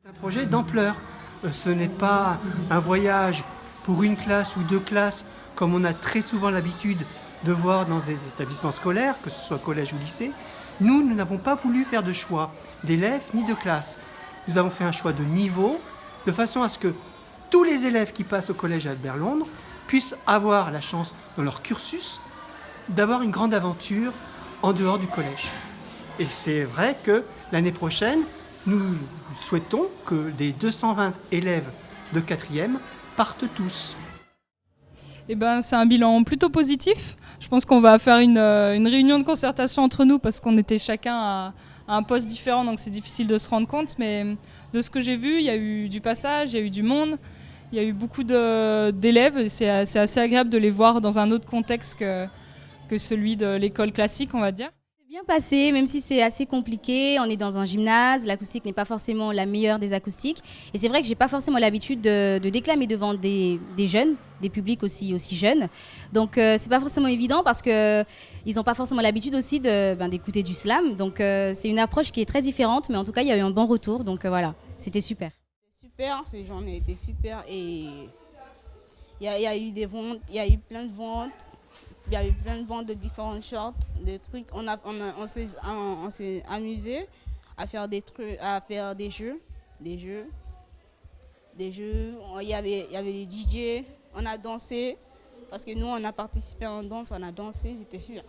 Un projet d'ampleur. Ce n'est pas un voyage pour une classe ou deux classes comme on a très souvent l'habitude de voir dans des établissements scolaires, que ce soit collège ou lycée. Nous n'avons pas voulu faire de choix d'élèves ni de classes. Nous avons fait un choix de niveau, de façon à ce que tous les élèves qui passent au collège Albert Londres puissent avoir la chance, dans leur cursus, d'avoir une grande aventure en dehors du collège. Et c'est vrai que l'année prochaine, nous souhaitons que les 220 élèves de 4e partent tous. Eh ben, c'est un bilan plutôt positif. Je pense qu'on va faire une réunion de concertation entre nous parce qu'on était chacun à un poste différent, donc c'est difficile de se rendre compte. Mais de ce que j'ai vu, il y a eu du passage, il y a eu du monde, il y a eu beaucoup d'élèves. C'est assez agréable de les voir dans un autre contexte que celui de l'école classique, on va dire. C'est bien passé, même si c'est assez compliqué. On est dans un gymnase, l'acoustique n'est pas forcément la meilleure des acoustiques. Et c'est vrai que j'ai pas forcément l'habitude de déclamer devant des jeunes, des publics aussi jeunes. Donc c'est pas forcément évident parce que ils n'ont pas forcément l'habitude aussi d'écouter du slam. Donc c'est une approche qui est très différente, mais en tout cas il y a eu un bon retour. Donc voilà, c'était super. Super, ces journées étaient super et il y a eu des ventes, il y a eu plein de ventes. Il y a eu plein de ventes de différentes shorts, des trucs. On s'est amusé à faire des trucs, à faire des jeux. Il y avait les DJ, on a dansé. Parce que nous, on a participé en danse, on a dansé, c'était sûr.